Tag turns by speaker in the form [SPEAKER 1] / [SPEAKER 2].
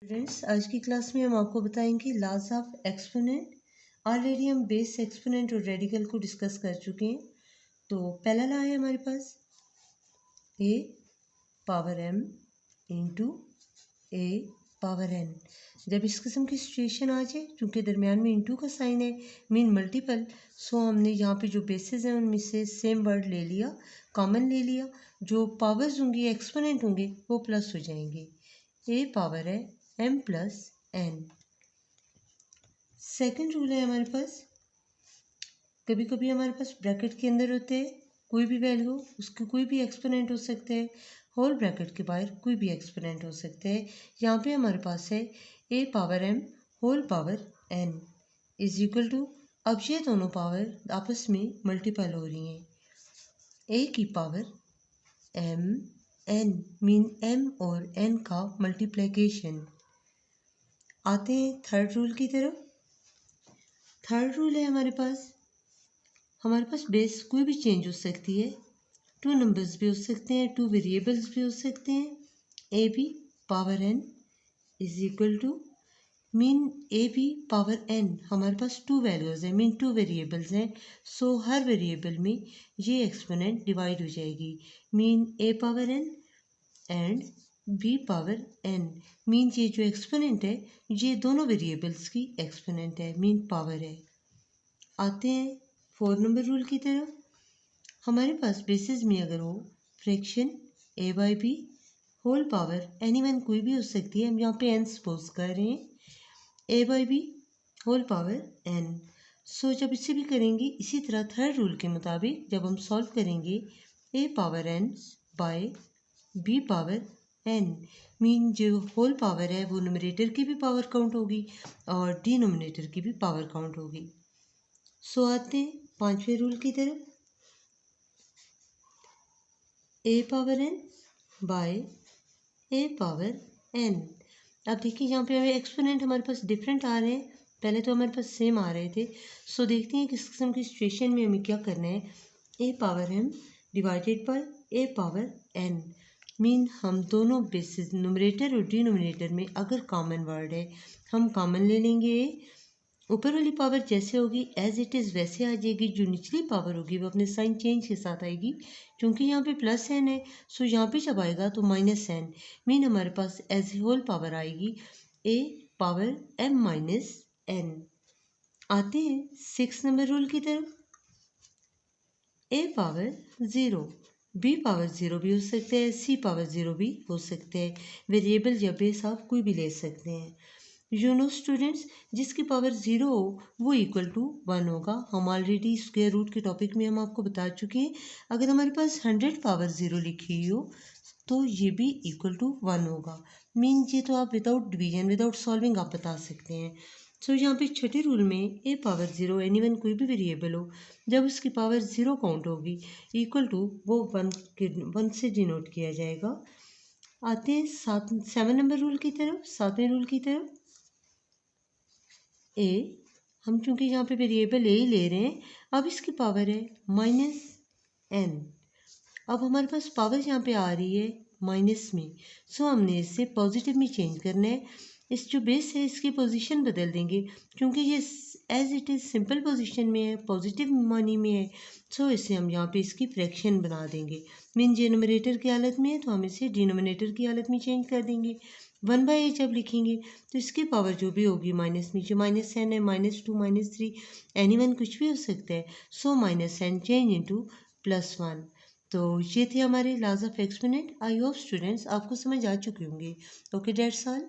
[SPEAKER 1] Students, आज की class में हम आपको बताएंगे लॉज ऑफ एक्सपोनेंट। ऑलरेडी हम बेस एक्सपोनेंट और रेडिकल को डिस्कस कर चुके हैं। तो पहला लॉ है हमारे पास a power m into a power n। जब इस किस्म की सिचुएशन आ जाए, चूँकि दरमियान में इंटू का साइन है, मीन मल्टीपल, सो हमने यहाँ पे जो बेसिस हैं उनमें से सेम वर्ड ले लिया, कॉमन ले लिया। जो पावर्स होंगी, एक्सपोनेंट होंगे, वो प्लस हो जाएंगे। a पावर है m plus n। Second rule है हमारे पास, कभी कभी हमारे पास ब्रैकेट के अंदर होते हैं कोई भी वैल्यू, उसके कोई भी एक्सपोनेंट हो सकते हैं। होल ब्रैकेट के बाहर कोई भी एक्सपोनेंट हो सकते हैं। यहाँ पे हमारे पास है a power m whole power n is equal to, अब ये दोनों पावर आपस में मल्टीपल हो रही हैं, a की power m n, mean m और n का मल्टीप्लिकेशन। आते हैं थर्ड रूल की तरफ। थर्ड रूल है हमारे पास बेस कोई भी चेंज हो सकती है। टू नंबर्स भी हो सकते हैं, टू वेरिएबल्स भी हो सकते हैं। A b power n is equal to, mean a b power n, हमारे पास टू वैल्यूज़ हैं, मीन टू वेरिएबल्स हैं। सो हर वेरिएबल में ये एक्सपोनेंट डिवाइड हो जाएगी, mean a power n and b power n, mean ये जो एक्सपोनेंट है ये दोनों वेरिएबल्स की एक्सपोनेंट है, मीन पावर है। आते हैं 4 नंबर रूल की तरफ। हमारे पास बेसिस में अगर हो fraction a by b whole power any one कोई भी हो सकती है, हम यहाँ पे n सपोज कर रहे हैं, a by b whole power n। So जब इसे भी करेंगे इसी तरह थर्ड रूल के मुताबिक जब हम सॉल्व करेंगे a power n by b power n, mean जो होल पावर है वो न्यूमरेटर की भी पावर काउंट होगी और डिनोमिनेटर की भी पावर काउंट होगी। सो आते हैं पांचवें रूल की तरफ, a power n by a power n। अब देखिए यहाँ पे हमें एक्सपोनेंट हमारे पास डिफरेंट आ रहे हैं, पहले तो हमारे पास सेम आ रहे थे। सो देखते हैं किस किस्म की सिचुएशन में हमें क्या करना है। a power m divided by a power n, mean हम दोनों बेसिस न्यूमरेटर और डिनोमिनेटर में अगर कॉमन वर्ड है हम कॉमन ले लेंगे। ऊपर वाली पावर जैसे होगी एज इट इज़ वैसे आ जाएगी, जो निचली पावर होगी वो अपने साइन चेंज के साथ आएगी। क्योंकि यहाँ पे प्लस एन है, सो यहाँ पे जब आएगा तो माइनस एन, मीन हमारे पास एज होल पावर आएगी a power m minus n। आते हैं 6 नंबर रूल की तरफ। a पावर 0 b पावर 0 भी हो सकते हैं, c पावर 0 भी हो सकते हैं। वेरिएबल या बेस आप कोई भी ले सकते हैं। स्टूडेंट्स, जिसकी पावर 0 हो वो इक्वल टू 1 होगा। हम ऑलरेडी स्क्वायर रूट के टॉपिक में हम आपको बता चुके हैं। अगर हमारे पास 100 पावर 0 लिखी हुई हो तो ये भी इक्वल टू 1 होगा, मीन ये तो आप विदाउट डिवीजन विदाउट सॉल्विंग आप बता सकते हैं। सो यहाँ पे छठे रूल में a पावर 0 एनी वन कोई भी वेरिएबल हो, जब उसकी पावर 0 काउंट होगी इक्वल टू वो 1 से डिनोट किया जाएगा। आते हैं 7 नंबर रूल की तरफ। 7वें रूल की तरफ, ए, हम चूंकि यहाँ पे वेरिएबल ए ही ले रहे हैं, अब इसकी पावर है माइनस एन। अब हमारे पास पावर यहाँ पे आ रही है माइनस में, सो हमने इसे पॉजिटिव में चेंज करना है। इस जो बेस है इसकी पोजीशन बदल देंगे, क्योंकि ये as it is simple position में है, पॉजिटिव मानी में है। सो इसे हम यहाँ पे इसकी फ्रैक्शन बना देंगे, मीन ये न्यूमरेटर की हालत में है तो हम इसे डिनोमिनेटर की हालत में चेंज कर देंगे। 1/a जब लिखेंगे तो इसकी पावर जो भी होगी माइनस में, जो माइनस एन है, -2 -3 एनी वन कुछ भी हो सकता है। So minus n change into +1। तो ये थे हमारे laws of exponent. I hope students आपको समझ आ चुके होंगे। Okay, that's all.